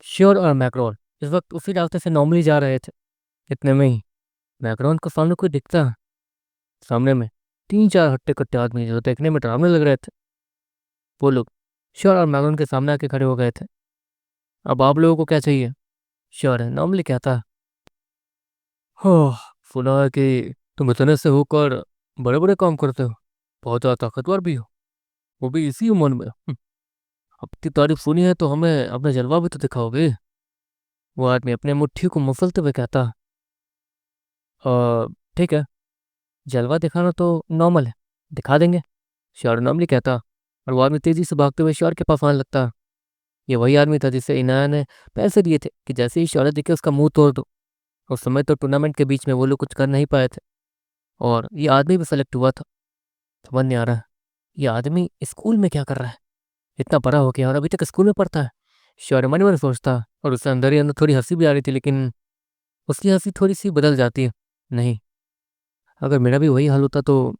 Sure और Macron इस वक्त उसी रास्ते से नॉर्मली जा रहे थे। इतने में ही मैक्रोन को सामने कोई दिखता। सामने में 3-4 हट्टे-कट्टे आदमी जो देखने में डरावने लग रहे थे, वो लोग श्योर और मैक्रोन के सामने आके खड़े हो गए थे। अब आप लोगों को क्या चाहिए? श्योर है नॉर्मली कहता। हाँ, सुना है कि तुम इतने से होकर बड़े-बड़े काम करते हो, बहुत ज़्यादा ताकतवर भी हो, वो भी इसी उम्र में। अब इतनी तारीफ सुनी है तो हमें अपना जलवा भी तो दिखाओगे। वो आदमी अपने मुट्ठी को मसलते हुए कहता। ठीक है, जलवा दिखाना तो नॉर्मल है, दिखा देंगे, श्योर नॉर्मली कहता। और वो आदमी तेजी से भागते हुए श्योर के पास आने लगता। ये वही आदमी था जिसे इनाया ने पैसे दिए थे कि जैसे ही शौर्य दिखे उसका मुंह तोड़ दो। उस समय तो टूर्नामेंट के बीच में वो लोग कुछ कर नहीं पाए थे, और ये आदमी भी सेलेक्ट हुआ था। समझ नहीं आ रहा है, ये आदमी स्कूल में क्या कर रहा है? इतना बड़ा हो गया और अभी तक स्कूल में पढ़ता है। शौर्य मन ही मन सोचता, और उससे अंदर ही अंदर थोड़ी हंसी भी आ रही थी, लेकिन उसकी हंसी थोड़ी सी बदल जाती है। नहीं, अगर मेरा भी वही हाल होता तो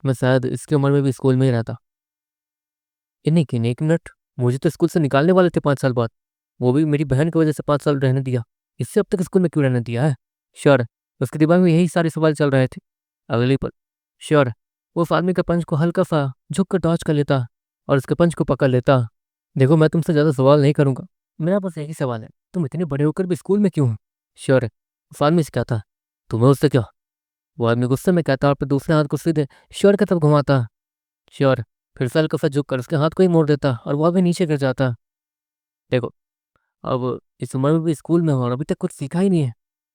मैं शायद इसकी उम्र में भी स्कूल में ही रहता। लेकिन एक मिनट, मुझे तो स्कूल से निकालने वाले थे 5 साल बाद, वो भी मेरी बहन की वजह से 5 साल रहने दिया, इससे अब तक स्कूल में क्यों रहने दिया है? श्योर, उसके दिमाग में यही सारे सवाल चल रहे थे। अगले पल श्योर वो उस आदमी के पंच को हल्का सा झुक कर डॉज कर लेता और उसके पंच को पकड़ लेता। देखो, मैं तुमसे ज़्यादा सवाल नहीं करूंगा, मेरा बस यही सवाल है, तुम इतने बड़े होकर भी स्कूल में क्यों हो? श्योर उस आदमी से कहता। तुम्हें उससे क्या? वो आदमी गुस्से में कहता और फिर दूसरे हाथ को सीधे श्योर की तरफ घुमाता। श्योर फिर से हल्का सा झुक कर उसके हाथ को ही मोड़ देता और वह भी नीचे गिर जाता। देखो, अब इस उम्र में भी स्कूल में हो और अभी तक कुछ सीखा ही नहीं है,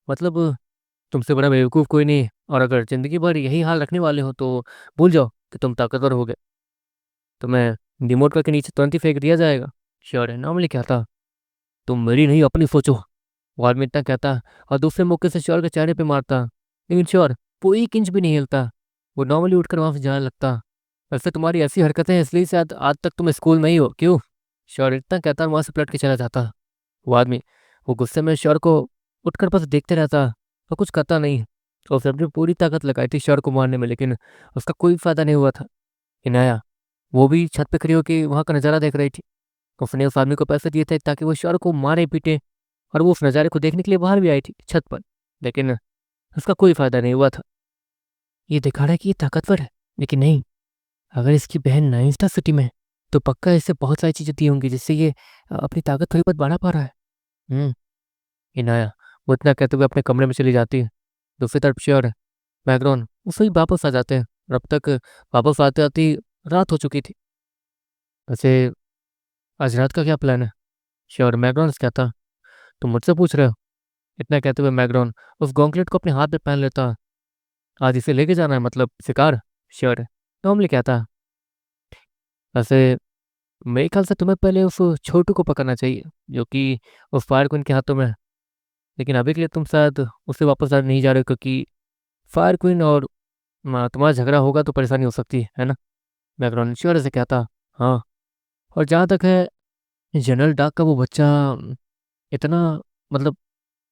मतलब तुमसे बड़ा बेवकूफ़ कोई नहीं है, और अगर ज़िंदगी भर यही हाल रखने वाले हो तो भूल जाओ कि तुम ताकतवर हो गए, तुम्हें डिमोट करके नीचे तुरंत ही फेंक दिया जाएगा। श्योर है नॉर्मली कहता। तुम मेरी नहीं अपनी सोचो, वो आदमी इतना कहता और दूसरे मौके से श्योर के चेहरे पे मारता। लेकिन श्योर वो 1 इंच भी नहीं हिलता, वो नॉर्मली उठकर वहाँ से जाने लगता। वैसे तुम्हारी ऐसी हरकतें हैं इसलिए शायद आज तक तुम स्कूल में ही हो, क्यों? श्योर इतना कहता और वहाँ से पलट के चला जाता। वो आदमी वो गुस्से में श्योर को उठकर बस देखते रहता और कुछ करता नहीं। तो उसने अपनी पूरी ताकत लगाई थी श्योर को मारने में, लेकिन उसका कोई फायदा नहीं हुआ था। इनाया वो भी छत पे खड़ी होकर वहाँ का नज़ारा देख रही थी। उसने उस आदमी को पैसे दिए थे ताकि वो श्योर को मारे पीटे, और वो उस नज़ारे को देखने के लिए बाहर भी आई थी छत पर, लेकिन उसका कोई फायदा नहीं हुआ था। ये दिखा रहा है कि ये ताकतवर है, लेकिन नहीं, अगर इसकी बहन नाइंस्टा सिटी में है, तो पक्का इससे बहुत सारी चीज़ें दी होंगी जिससे ये अपनी ताकत थोड़ी बहुत बढ़ा पा रहा है। हम्म इनाया वो इतना कहते हुए अपने कमरे में चली जाती है। दूसरी तरफ श्योर है मैग्रॉन उसे ही वापस आ जाते हैं, और अब तक वापस आते आते ही रात हो चुकी थी। वैसे आज रात का क्या प्लान है? श्योर मैग्रॉन से कहता। तुम मुझसे पूछ रहे हो? इतना कहते हुए मैग्रॉन उस गॉन्कलेट को अपने हाथ में पहन लेता। आज इसे लेके जाना है, मतलब शिकार? श्योर है नॉर्मली कहता। वैसे मेरे ख्याल से तुम्हें पहले उस छोटू को पकड़ना चाहिए जो कि उस फायर क्वीन के हाथों में है, लेकिन अभी के लिए तुम शायद उससे वापस आ नहीं जा रहे हो, क्योंकि फायर क्वीन और तुम्हारा झगड़ा होगा तो परेशानी हो सकती है ना? मैग्रॉन श्योर से कहता। हाँ, और जहाँ तक है जनरल डाक का वो बच्चा इतना, मतलब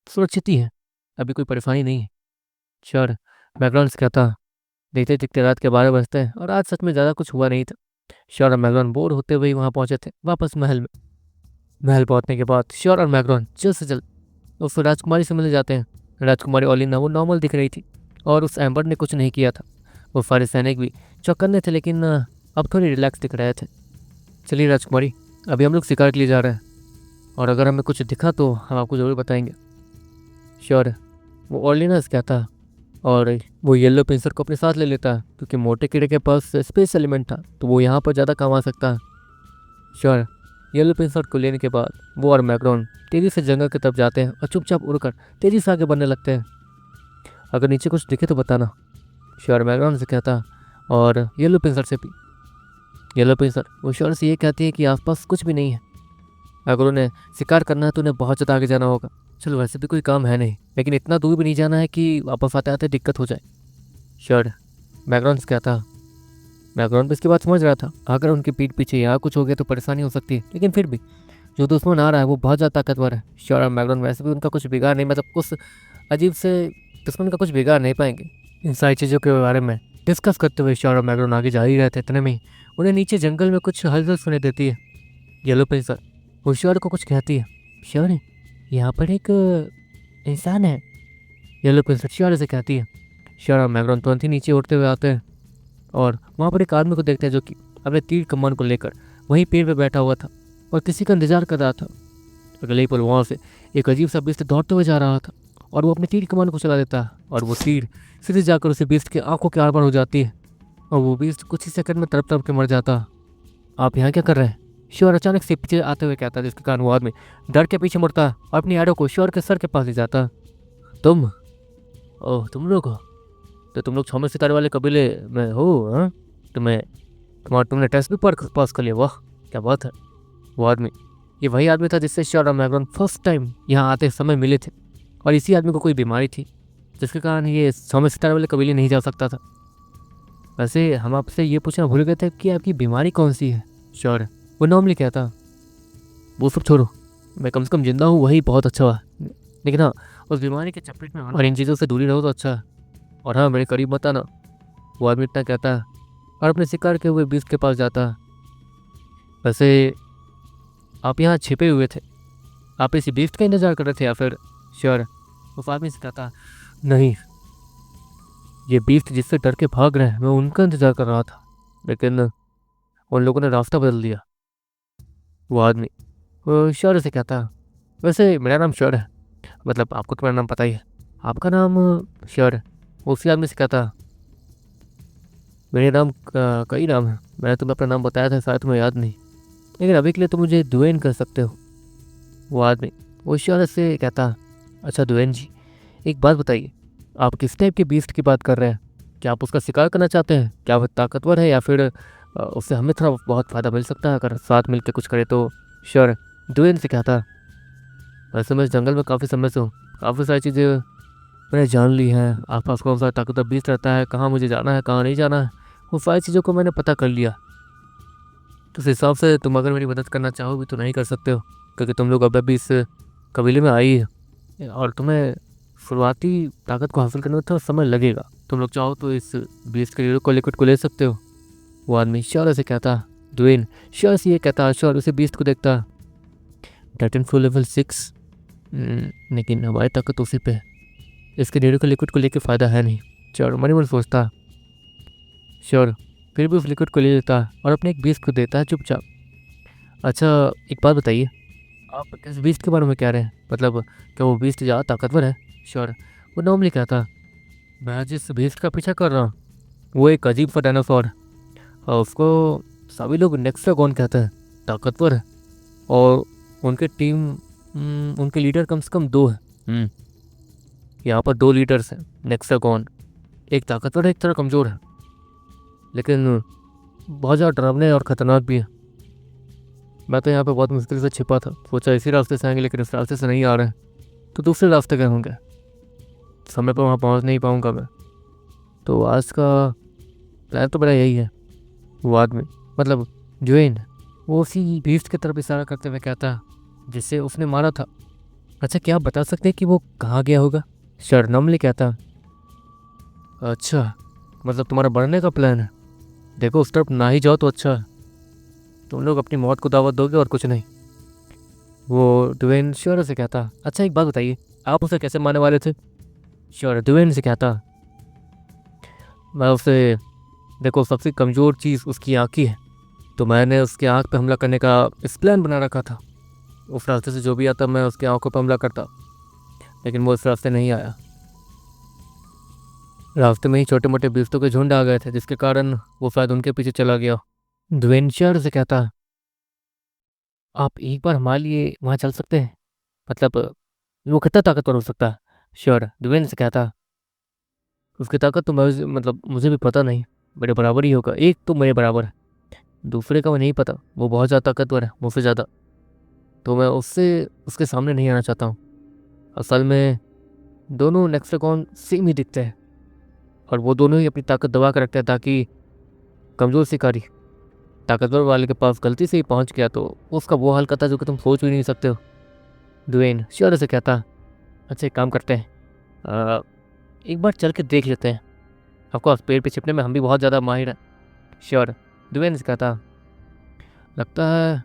सुरक्षित ही है, अभी कोई परेशानी नहीं है। श्योर मैग्रॉन से कहता। देखते देखते रात के 12 बजते हैं और आज सच में ज़्यादा कुछ हुआ नहीं था। श्योर और मैग्रॉन बोर होते हुए ही वहाँ पहुँचे थे वापस महल में। महल पहुँचने के बाद श्योर और मैग्रॉन जल्द से जल्द उस राजकुमारी से मिल जाते हैं। राजकुमारी ओलिना वो नॉर्मल दिख रही थी, और उस एम्बर ने कुछ नहीं किया था। वो सारे सैनिक भी चौकन्ने थे, लेकिन अब थोड़ी रिलैक्स दिख रहे थे। चलिए राजकुमारी, अभी हम लोग शिकार के लिए जा रहे हैं, और अगर हमें कुछ दिखा तो हम आपको ज़रूर बताएंगे। श्योर है वो ओलिना से कहता, और वो येलो पिंसर को अपने साथ ले लेता क्योंकि मोटे कीड़े के पास स्पेस एलिमेंट था तो वो यहाँ पर ज़्यादा काम आ सकता है। श्योर येलो पिंसर को लेने के बाद वो और मैग्रॉन तेज़ी से जंगल की तरफ जाते हैं और चुपचाप उड़कर तेज़ी से आगे बढ़ने लगते हैं। अगर नीचे कुछ दिखे तो बताना, श्योर मैग्रॉन से कहता, और येलो पिंसर से भी। येलो पिंसर वो श्योर से ये कहती है कि आसपास कुछ भी नहीं है, अगर उन्हें शिकार करना है तो उन्हें बहुत ज़्यादा आगे जाना होगा। चलो वैसे भी कोई काम है नहीं, लेकिन इतना दूर भी नहीं जाना है कि वापस आते आते दिक्कत हो जाए। श्योर मैग्रॉन से कहता। मैग्रॉन भी इसकी बात समझ रहा था, अगर उनके पीठ पीछे यहाँ कुछ हो गया तो परेशानी हो सकती है, लेकिन फिर भी जो दुश्मन आ रहा है वो बहुत ज़्यादा ताकतवर है। श्योर और मैग्रॉन वैसे भी उनका कुछ बिगाड़ नहीं, मतलब उस अजीब से दुश्मन का कुछ बिगाड़ नहीं पाएंगे। इन सारी चीज़ों के बारे में डिस्कस करते हुए श्योर और मैग्रॉन आगे जा ही रहे थे। इतने में ही उन्हें नीचे जंगल में कुछ हलचल सुनाई देती है। येलो पिंसर वो श्योर को कुछ कहती है, श्योर, यहाँ पर एक इंसान है। येलो प्रिंसेस श्योर से कहती है। श्योर और मैग्रॉन तुरंत ही नीचे उठते हुए आते हैं और वहाँ पर एक आदमी को देखते हैं जो कि अपने तीर कमान को लेकर वहीं पेड़ पर बैठा हुआ था और किसी का इंतजार कर रहा था। अगले ही पल वहाँ से एक अजीब सा बिस्ट दौड़ते हुए जा रहा था और वो अपने तीर कमान को चला देता है और वो तीर सीधे जाकर उसे बीस्ट के आंखों के आर पार हो जाती है और वो बीस्ट कुछ ही सेकंड में तड़प तड़प के मर जाता है। आप यहाँ क्या कर रहे हैं? श्योर अचानक से पीछे आते हुए कहता है, जिसके कारण वो आदमी डर के पीछे मुड़ता है और अपनी एडो को श्योर के सर के पास ले जाता है। तुम, ओह तुम लोग हो, तो तुम लोग 6 सितारे वाले कबीले में हो? हाँ, तुमने टेस्ट भी पास कर लिया, वाह क्या बात है। वो आदमी, ये वही आदमी था जिससे श्योर और मैग्रॉन फर्स्ट टाइम यहाँ आते समय मिले थे और इसी आदमी को कोई बीमारी थी जिसके कारण ये 6 सितारे वाले कबीले नहीं जा सकता था। वैसे हम आपसे ये पूछना भूल गए थे कि आपकी बीमारी कौन सी है? श्योर, वो नॉर्मली कहता, वो सब छोड़ो, मैं कम से कम जिंदा हूँ वही बहुत अच्छा हुआ, लेकिन हाँ उस बीमारी के चपेट में और इन चीज़ों से दूरी रहो तो अच्छा है, और हाँ मेरे करीब मत आना। वो आदमी इतना कहता है और अपने शिकार के हुए बीस्ट के पास जाता है। वैसे आप यहाँ छिपे हुए थे, आप इसी बीस्ट का इंतजार कर रहे थे या फिर? श्योर, उस आदमी से कहता, नहीं, ये बीस्ट जिससे डर के भाग रहे हैं मैं उनका इंतजार कर रहा था, लेकिन उन लोगों ने रास्ता बदल दिया। वो आदमी वो श्योर से कहता, वैसे मेरा नाम श्योर है, मतलब आपको तो मेरा नाम पता ही है, आपका नाम? श्योर उसी आदमी से कहता, मेरे नाम कई नाम है, मैंने तुम्हें अपना नाम बताया था, शायद तुम्हें याद नहीं, लेकिन अभी के लिए तुम मुझे दुएन कर सकते हो। वो आदमी वो श्योर से कहता, अच्छा दुएन जी, एक बात बताइए, आप किस टाइप के बीस्ट की बात कर रहे हैं? क्या आप उसका शिकार करना चाहते हैं? क्या वह ताकतवर है या फिर उससे हमें थोड़ा बहुत फ़ायदा मिल सकता है अगर साथ मिल के कुछ करे तो? श्योर दुएन से कहता, वैसे मैं इस जंगल में काफ़ी समय से हूँ, काफ़ी सारी चीज़ें मैंने जान ली हैं, आसपास कौन सा ताकतवर बीस्ट रहता है, कहाँ मुझे जाना है कहाँ नहीं जाना है, वो सारी चीज़ों को मैंने पता कर लिया। तो उस हिसाब से तुम अगर मेरी मदद करना चाहोगे तो नहीं कर सकते हो, क्योंकि तुम लोग अब भी इस कबीले में आई है और तुम्हें शुरुआती ताकत को हासिल करने में थोड़ा समय लगेगा। तुम लोग चाहो तो इस बीस्ट के को लिक्विड को ले सकते हो। वो आदमी श्योर से कहता, दुएन श्योर से ये कहता, श्योर उसे बीस्ट को देखता, टाइटन फुल लेवल 6, लेकिन हमारी ताकत उसी पे है, इसके रेडियो को लिक्विड को लेकर फ़ायदा है नहीं। श्योर मन मन सोचता, श्योर फिर भी उस लिक्विड को ले लेता और अपने एक बीस्ट को देता है चुपचाप। अच्छा एक बात बताइए, आप किस बीस्ट के बारे में कह रहे हैं? मतलब क्या वो बीस्ट ज़्यादा ताकतवर है? श्योर वो नॉर्मली कहता, मैं जिस बीस्ट का पीछा कर रहा हूँ वो एक अजीब सा डायनासोर, और उसको सभी लोग नेक्सागोन कहते हैं, ताकतवर है और उनके टीम उनके लीडर कम से कम 2 हैं। यहाँ पर 2 लीडर्स हैं नेक्सागोन, एक ताकतवर है एक थोड़ा कमज़ोर है, लेकिन बहुत ज़्यादा डरावने और ख़तरनाक भी है। मैं तो यहाँ पे बहुत मुश्किल से छिपा था, सोचा इसी रास्ते से आएंगे, लेकिन इस रास्ते से नहीं आ रहे हैं तो दूसरे रास्ते गए होंगे, समय पर वहाँ पहुँच नहीं पाऊँगा मैं, तो आज का प्लान तो मेरा यही है। वो आदमी मतलब जुएन वो उसी बीस्ट की तरफ इशारा करते हुए कहता जिससे उसने मारा था, अच्छा क्या आप बता सकते हैं कि वो कहाँ गया होगा? श्योर नॉर्मली कहता, अच्छा मतलब तुम्हारा बढ़ने का प्लान है, देखो उस तरफ ना ही जाओ तो अच्छा है, तुम लोग अपनी मौत को दावत दोगे और कुछ नहीं। वो दुएन श्योर से कहता, अच्छा एक बात बताइए, आप उसे कैसे मारने वाले थे? श्योर दुएन से कहता, मैं उसे, देखो सबसे कमज़ोर चीज़ उसकी आँख ही है, तो मैंने उसकी आँख पे हमला करने का इस प्लान बना रखा था, उस रास्ते से जो भी आता मैं उसकी आँखों पर हमला करता, लेकिन वो इस रास्ते नहीं आया, रास्ते में ही छोटे मोटे बीस्तों के झुंड आ गए थे जिसके कारण वो शायद उनके पीछे चला गया। दुएन श्योर से कहता, आप एक बार हमारे लिए वहाँ चल सकते हैं, मतलब वो कितना ताकतवर हो सकता है? श्योर दुएन से कहता, उसकी ताकत तो मैं मतलब मुझे भी पता नहीं, मेरे बराबर ही होगा, एक तो मेरे बराबर है, दूसरे का मैं नहीं पता, वो बहुत ज़्यादा ताकतवर है मुझसे ज़्यादा, तो मैं उससे उसके सामने नहीं आना चाहता हूँ। असल में दोनों नेक्सागोन सेम ही दिखते हैं और वो दोनों ही अपनी ताकत दबा कर रखते हैं ताकि कमज़ोर शिकारी ताकतवर वाले के पास गलती से ही पहुँच गया तो उसका वो हाल करता जो कि तुम सोच भी नहीं सकते हो। दुएन श्योर से कहता, अच्छा एक काम करते हैं, एक बार चल के देख लेते हैं, आपको पेड़ पे छिपने में हम भी बहुत ज़्यादा माहिर हैं। श्योर दुएन से कहता, लगता है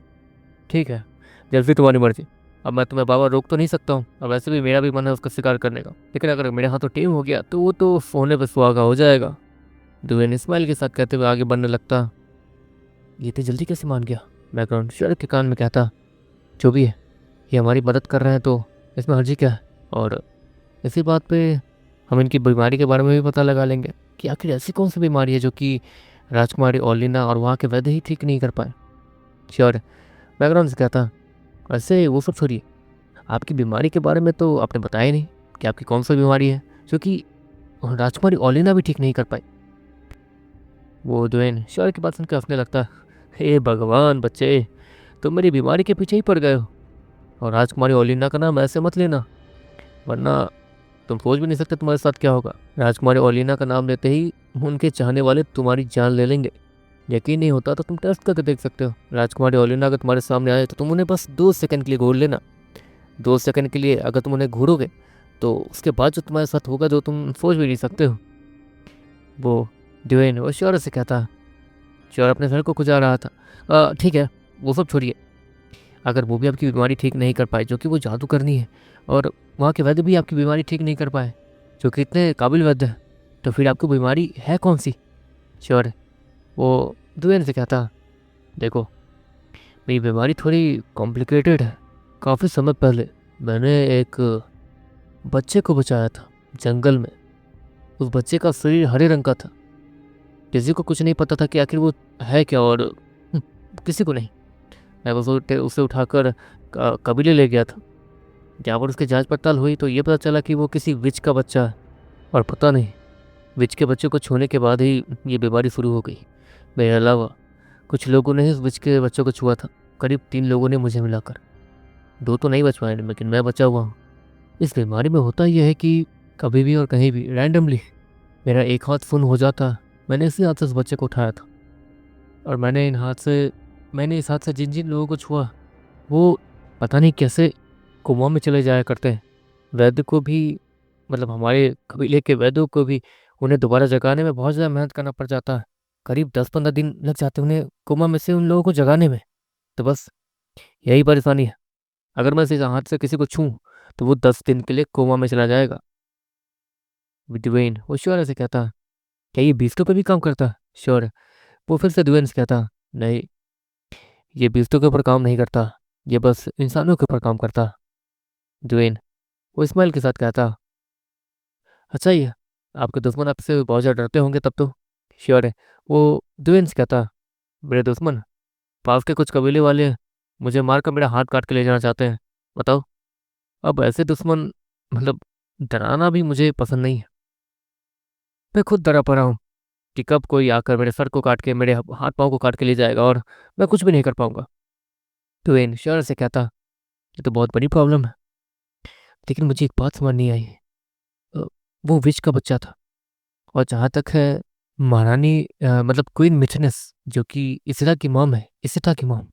ठीक है, जल्दी तुम्हारी मर्जी, अब मैं तुम्हें बाबा रोक तो नहीं सकता हूँ, और वैसे भी मेरा भी मन है उसका शिकार करने का, लेकिन अगर मेरे हाथों टीम हो गया तो वो तो सोने पर सुहागा हो जाएगा। दुबेन इस्माइल के साथ कहते हुए आगे बढ़ने लगता। ये इतनी जल्दी कैसे मान गया? बैकग्राउंड शर्क के कान में कहता, जो भी है ये हमारी मदद कर रहे हैं तो इसमें हर्जी क्या है? और इसी बात पे हम इनकी बीमारी के बारे में भी पता लगा लेंगे कि आखिर ऐसी कौन सी बीमारी है जो कि राजकुमारी ओलिना और वहाँ के वैद्य ही ठीक नहीं कर पाए। श्योर, बैकग्राउंड से कहता, वैसे वो सब छोड़िए, आपकी बीमारी के बारे में तो आपने बताया नहीं कि आपकी कौन सी बीमारी है जो कि राजकुमारी ओलिना भी ठीक नहीं कर पाई। वो द्वेन श्योर की बात सुनकर हंसने लगता। हे भगवान बच्चे, तुम मेरी बीमारी के पीछे ही पड़ गए हो, और राजकुमारी ओलिना का नाम ऐसे मत लेना, वरना तुम सोच भी नहीं सकते तुम्हारे साथ क्या होगा। राजकुमारी ओलिना का नाम लेते ही उनके चाहने वाले तुम्हारी जान ले लेंगे। यकीन नहीं होता तो तुम टेस्ट करके देख सकते हो। राजकुमारी ओलिना अगर तुम्हारे सामने आए तो तुम उन्हें बस 2 सेकंड के लिए घूर लेना। 2 सेकंड के लिए अगर तुम उन्हें घूरोगे तो उसके बाद जो तुम्हारे साथ होगा जो तुम सोच भी नहीं सकते हो। वो ड्वेन वो श्योर से कहता। श्योर अपने सर को खुजा रहा था। ठीक है, वो सब छोड़िए, अगर वो भी आपकी बीमारी ठीक नहीं कर पाए जो कि वो जादू करनी है, और वहाँ के वैद्य भी आपकी बीमारी ठीक नहीं कर पाए जो कि इतने काबिल वैद्य है, तो फिर आपकी बीमारी है कौन सी? श्योर वो ड्वेन से कहता, देखो मेरी बीमारी थोड़ी कॉम्प्लिकेटेड है। काफ़ी समय पहले मैंने एक बच्चे को बचाया था जंगल में। उस बच्चे का शरीर हरे रंग का था। किसी को कुछ नहीं पता था कि आखिर वो है क्या, और किसी को नहीं। मैं बस उसे उठाकर कबीले ले गया था। जहाँ पर उसकी जांच पड़ताल हुई तो ये पता चला कि वो किसी विच का बच्चा है, और पता नहीं विच के बच्चे को छूने के बाद ही ये बीमारी शुरू हो गई। मेरे अलावा कुछ लोगों ने इस विच के बच्चों को छुआ था, करीब 3 लोगों ने मुझे मिलाकर। 2 तो नहीं बच पाए, लेकिन मैं बचा हुआ हूँ। इस बीमारी में होता यह है कि कभी भी और कहीं भी रैंडमली मेरा एक हाथ सुन्न हो जाता। मैंने इसी हाथ से उस बच्चे को उठाया था, और मैंने इस हाथ से जिन जिन लोगों को छुआ वो पता नहीं कैसे कोमा में चले जाया करते हैं। वैद्य को भी, मतलब हमारे कबीले के वैद्यों को भी उन्हें दोबारा जगाने में बहुत ज़्यादा मेहनत करना पड़ जाता है। करीब 10-15 दिन लग जाते हैं उन्हें कोमा में से उन लोगों को जगाने में। तो बस यही परेशानी है, अगर मैं इस हाथ से किसी को छूँ तो वो 10 दिन के लिए कोमा में चला जाएगा। ड्वेन वो श्योर से कहता, क्या ये बीस्तों पे भी काम करता? श्योर वो फिर से ड्वेन से कहता, नहीं, ये बीस्तों के ऊपर काम नहीं करता, ये बस इंसानों के ऊपर काम करता। ड्वेन वो इस्माइल के साथ कहता, अच्छा ही है, आपके दुश्मन आपसे बहुत ज़्यादा डरते होंगे तब तो। श्योर है वो ड्वेन से कहता, मेरे दुश्मन पास के कुछ कबीले वाले मुझे मारकर मेरा हाथ काट के ले जाना चाहते हैं। बताओ, अब ऐसे दुश्मन, मतलब डराना भी मुझे पसंद नहीं है। मैं खुद डरा पड़ा हूँ कि कब कोई आकर मेरे सर को काट के, मेरे हाथ पाँव को काट के ले जाएगा और मैं कुछ भी नहीं कर पाऊंगा। ड्वेन श्योर से कहता, ये तो बहुत बड़ी प्रॉब्लम है, लेकिन मुझे एक बात समझ नहीं आई। अ, वो विच का बच्चा था, और जहाँ तक है महारानी मतलब क्वीन मिथनेस जो कि इसिरा की मॉम है, इसिता की मॉम,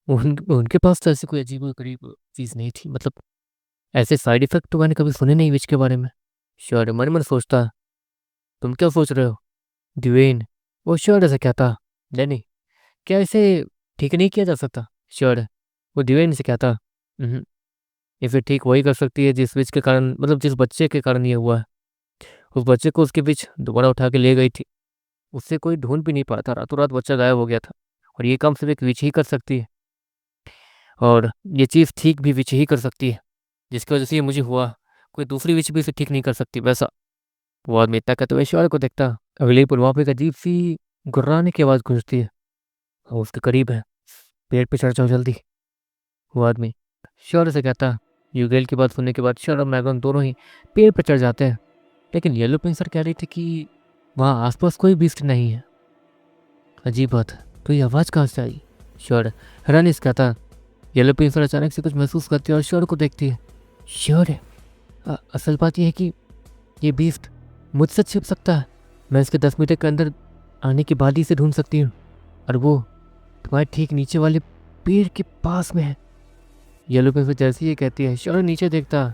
उनके पास तो ऐसी कोई अजीब गरीब चीज़ नहीं थी। मतलब ऐसे साइड इफेक्ट तो मैंने कभी सुने नहीं विच के बारे में। श्योर मन मन सोचता, तुम क्या सोच रहे हो? ड्वेन वो श्योर से कहता, नहीं, क्या इसे ठीक नहीं किया जा सकता? श्योर वो ड्वेन से कहता, "हम्म, इसे ठीक वही कर सकती है जिस विच के कारण, मतलब जिस बच्चे के कारण ये हुआ है। उस बच्चे को उसके विच दोबारा उठा के ले गई थी, उससे कोई ढूंढ भी नहीं पाया था, रातों रात बच्चा गायब हो गया था, और ये काम सिर्फ एक विच ही कर सकती है, और ये चीज़ ठीक भी विच ही कर सकती है, जिसकी वजह से ये मुझे हुआ। कोई दूसरी विच भी इसे ठीक नहीं कर सकती वैसा।" वो आदमी इतना कहते हुए श्योर को देखता। अगली पल वहाँ पे एक अजीब सी गुर्राने की आवाज़ गूंजती है, और उसके करीब है। पेड़ पे चढ़ जाओ जल्दी, वो आदमी श्योर से कहता। यूगेल की बात सुनने के बाद श्योर और मैगन दोनों ही पेड़ पर चढ़ जाते हैं, लेकिन येलो पिंसर कह रही थी कि वहाँ आसपास कोई बीस्ट नहीं है। अजीब बात है, तो ये आवाज़ कहाँ से आई? श्योर हैरानी से कहता। येलो पिंसर अचानक से कुछ महसूस करती है और श्योर को देखती है। श्योर है, असल बात यह है कि ये बीस्ट मुझसे छिप सकता है। मैं इसके 10 मीटर के अंदर आने के बाद ही इसे ढूंढ सकती हूँ, और वो तुम्हारे ठीक नीचे वाले पेड़ के पास में है। येलो पिंसर जैसे ही कहती है, श्योर नीचे देखता,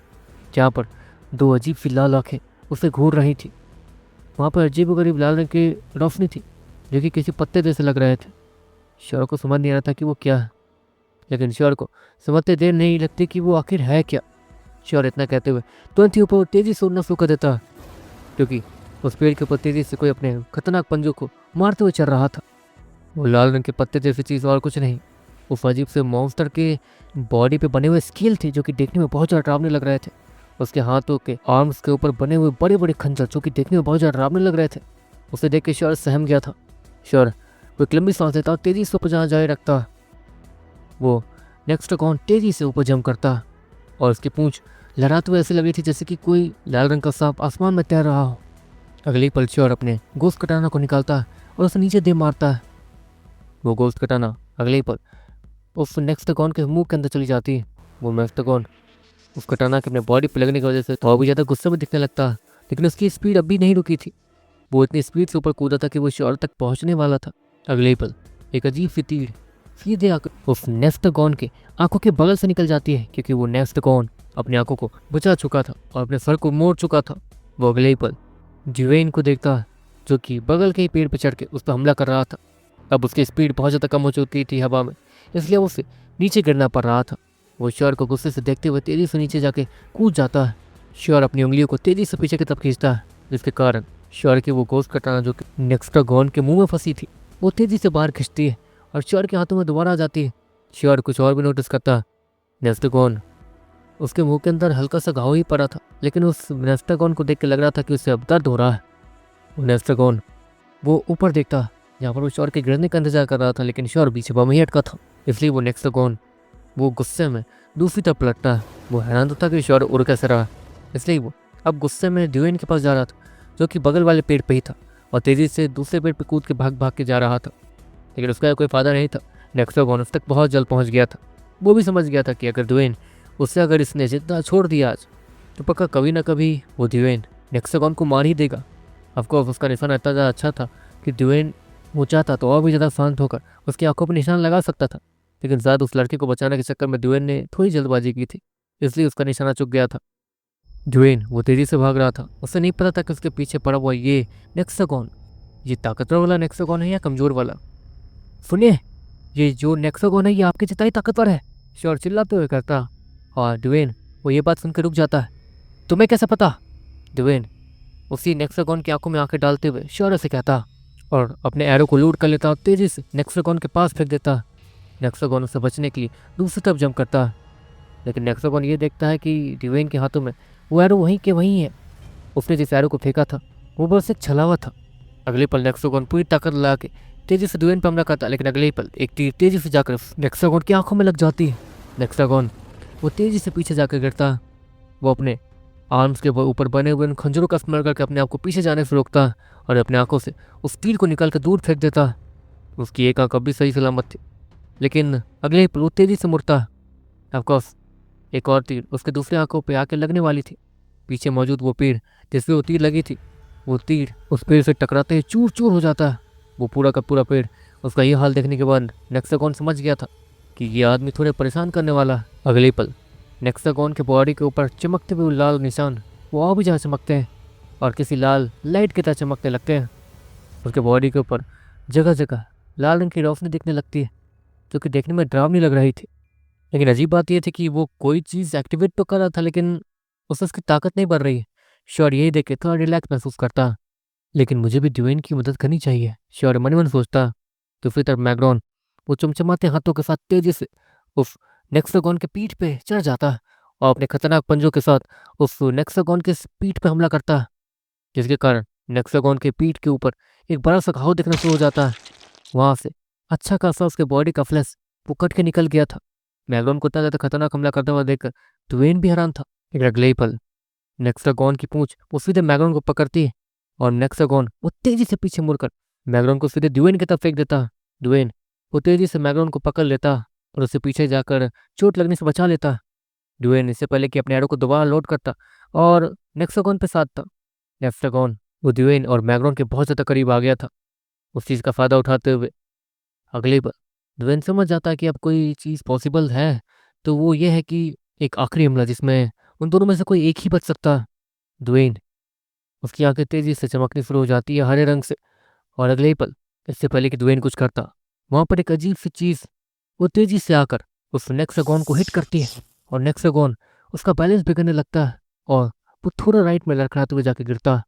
जहाँ पर 2 अजीब सी लाल आँखें उसे घूर रही थी। वहाँ पर अजीब गरीब लाल रंग की रोशनी थी जो कि किसी पत्ते जैसे लग रहे थे। श्योर को समझ नहीं आ रहा था कि वो क्या है। लेकिन श्योर को समझते देर नहीं लगती कि वो आखिर है क्या। श्योर इतना कहते हुए तुरंत ही ऊपर तेजी से उड़ना शुरू कर देता, क्योंकि उस पेड़ के ऊपर तेजी से कोई अपने खतरनाक पंजों को मारते हुए चल रहा था। वो लाल रंग के पत्ते जैसी चीज़ और कुछ नहीं, उस अजीब से मॉन्स्टर के बॉडी पे बने हुए स्केल थे जो कि देखने में बहुत ज़्यादा डरावने लग रहे थे। उसके हाथों के आर्म्स के ऊपर बने हुए बड़े बड़े खंजर जो कि देखने में बहुत ज़्यादा डरावने लग रहे थे। उसे देख के श्योर सहम गया था। श्योर वो एक लंबी सांस लेता और तेजी से ऊपर जहाँ जाए रखता। वो नेक्स्टकॉन तेजी से ऊपर जंप करता और उसकी पूंछ लहराते हुए ऐसे लग रही थी जैसे कि कोई लाल रंग का सांप आसमान में तैर रहा हो। अगले पल श्योर अपने गोश्त कटाना को निकालता और उसे नीचे दे मारता है। वो गोश्त कटाना अगले ही पल उस नेक्स्टकॉन के मुंह के अंदर चली जाती है। वो नेक्स्टकॉन उस कटाना के अपने बॉडी पर लगने की वजह से तो और भी ज़्यादा गुस्से में दिखने लगता, लेकिन उसकी स्पीड अब भी नहीं रुकी थी। वो इतनी स्पीड से ऊपर कूदा था कि वो श्योर तक पहुंचने वाला था। अगले ही पल एक अजीब सी तीर सीधे आकर उस नेक्स्टकॉन के आंखों के बगल से निकल जाती है, क्योंकि वो नेक्स्टकॉन अपनी आंखों को बचा चुका था और अपने सर को मोड़ चुका था। वो अगले ही पल ड्वेन को देखता, जो कि बगल के ही पेड़ पर चढ़ के उस पर हमला कर रहा था। अब उसकी स्पीड बहुत ज़्यादा कम हो चुकी थी हवा में, इसलिए उसे नीचे गिरना पड़ रहा था। वो श्योर को गुस्से से देखते हुए तेजी से नीचे जाके कूद जाता है। श्योर अपनी उंगलियों को तेजी से पीछे की तरफ खींचता है, जिसके कारण श्योर की वो गोश्त कटाना जो कि नेक्स्टकॉन के मुंह में फंसी थी वो तेजी से बाहर खिंचती है और श्योर के हाथों में दोबारा आ जाती है। श्योर कुछ और भी नोटिस करता, नेक्स्टकॉन उसके मुंह के अंदर हल्का सा घाव ही पड़ा था, लेकिन उस नेक्स्टकॉन को देख के लग रहा था कि उसे अब दर्द हो रहा है। वो नेक्स्टकॉन वो ऊपर देखता जहाँ पर वो श्योर के गिरने का इंतजार कर रहा था, लेकिन श्योर पीछे बम ही अटका था। इसलिए वो नेक्स्टकॉन वो गुस्से में दूसरी तरफ पलटता है। वो हैरान तो था कि श्योर उड़ कैसे रहा, इसलिए वो अब गुस्से में ड्वेन के पास जा रहा था, जो कि बगल वाले पेड़ पे ही था, और तेजी से दूसरे पेड़ पे कूद के भाग भाग के जा रहा था। लेकिन उसका कोई फायदा नहीं था। नेक्स्टकॉन उस तक बहुत जल्द पहुंच गया था। वो भी समझ गया था कि अगर ड्वेन उससे अगर इसने जितना छोड़ दिया आज, तो पक्का कभी ना कभी वो ड्वेन नेक्स्टकॉन को मार ही देगा। ऑफकोर्स उसका निशाना इतना ज़्यादा अच्छा था कि ड्वेन वो चाहता तो और भी ज़्यादा शांत होकर उसकी आंखों पर निशाना लगा सकता था, लेकिन ज़्यादा उस लड़के को बचाने के चक्कर में ड्वेन ने थोड़ी जल्दबाजी की थी, इसलिए उसका निशाना चूक गया था। ड्वेन वो तेजी से भाग रहा था। उसे नहीं पता था कि उसके पीछे पड़ा हुआ ये नेक्स्टकॉन ये ताकतवर वाला नेक्स्टकॉन है या कमज़ोर वाला। सुनिए, ये जो नेक्स्टकॉन है ये आपके जितना ही ताकतवर है, श्योर चिल्लाते हुए कहता। और ड्वेन वो ये बात सुनकर रुक जाता है। तुम्हें कैसे पता? ड्वेन उसी नेक्स्टकॉन की आंखों में आंखें डालते हुए श्योर से कहता और अपने एरो को लूट कर लेता और तेजी से नेक्स्टकॉन के पास फेंक देता। नेक्स्टकॉन उससे बचने के लिए दूसरी तरफ जंप करता, लेकिन नेक्स्टकॉन ये देखता है कि ड्वेन के हाथों में वो एरो वहीं के वहीं है। उसने जिस एरो को फेंका था वो बस एक छलावा था। अगले पल नेक्स्टकॉन पूरी ताकत लगा के तेजी से ड्वेन पर हमला करता, लेकिन अगले ही पल एक तीर तेजी से जाकर नेक्स्टकॉन की आंखों में लग जाती है। नेक्स्टकॉन वो तेजी से पीछे जाकर गिरता। वो अपने आर्म्स के ऊपर बने हुए उन खंजरों का इस्तेमाल करके अपने आप को पीछे जाने से रोकता और अपने आंखों से उस तीर को निकाल कर दूर फेंक देता। उसकी एक आंख अब भी सही सलामत थी, लेकिन अगले ही पल वो तेजी से मुड़ता। ऑफकोर्स एक और तीर उसके दूसरे आंखों पे आके लगने वाली थी। पीछे मौजूद वो पेड़ जिसपे वो तीर लगी थी, वो तीर उस पेड़ से टकराते ही चूर चूर हो जाता है। वो पूरा का पूरा पेड़। उसका ये हाल देखने के बाद नेक्स्टकॉन समझ गया था कि ये आदमी थोड़े परेशान करने वाला है। अगले पल नेक्स्टकॉन के बॉडी के ऊपर चमकते हुए लाल निशान वो और भी ज़्यादा चमकते हैं और किसी लाल लाइट की तरह चमकने लगते हैं। उसके बॉडी के ऊपर जगह जगह लाल रंग की रोशनी दिखने लगती है, जो कि देखने में डरावनी लग रही थी। लेकिन अजीब बात यह थी कि वो कोई चीज़ एक्टिवेट तो कर रहा था, लेकिन उससे उसकी ताकत नहीं बढ़ रही है। श्योर यही देख के थोड़ा रिलैक्स महसूस करता, लेकिन मुझे भी ड्वेन की मदद करनी चाहिए, श्योर मन मन सोचता। दूसरी तरफ मैग्रॉन वो चमचमाते हाथों के साथ तेजी से उस नेक्स्टकॉन के पीठ पे चढ़ जाता और अपने खतरनाक पंजों के साथ उस नेक्स्टकॉन के पीठ पे हमला करता, जिसके कारण नेक्स्टकॉन के पीठ के ऊपर एक बड़ा सा घाव दिखना शुरू हो जाता है। वहाँ से अच्छा खासा उसके बॉडी का फ्लैश वो कट के निकल गया था। मैग्रॉन को इतना ज़्यादा खतरनाक हमला करता हुआ देखकर ड्वेन भी हैरान था। एक अगले ही पल नेक्स्टकॉन की पूंछ वो सीधे मैग्रॉन को पकड़ती है और नेक्स्टकॉन वो तेजी से पीछे मुड़कर मैग्रॉन को सीधे ड्वेन की तरफ फेंक देता। ड्वेन वो तेजी से मैग्रॉन को पकड़ लेता और उससे पीछे जाकर चोट लगने से बचा लेता। ड्वेन इससे पहले कि अपने एरो को दोबारा लोड करता और नेक्स्टकॉन पे साधता, नेक्स्टकॉन वो ड्वेन और मैग्रॉन के बहुत ज़्यादा करीब आ गया था। उस चीज़ का फ़ायदा उठाते हुए अगली बार ड्वेन समझ जाता है कि अब कोई चीज़ पॉसिबल है, तो वो ये है कि एक आखिरी हमला जिसमें उन दोनों में से कोई एक ही बच सकता है। ड्वेन उसकी आंखें तेज़ी से चमकनी शुरू हो जाती है हरे रंग से, और अगले ही पल इससे पहले कि ड्वेन कुछ करता, वहाँ पर एक अजीब सी चीज़ वो तेज़ी से आकर उस नेक्सागोन को हिट करती है और नेक्सागोन उसका बैलेंस बिगड़ने लगता है और वो थोड़ा राइट में लड़खड़ाते हुए जाके गिरता है।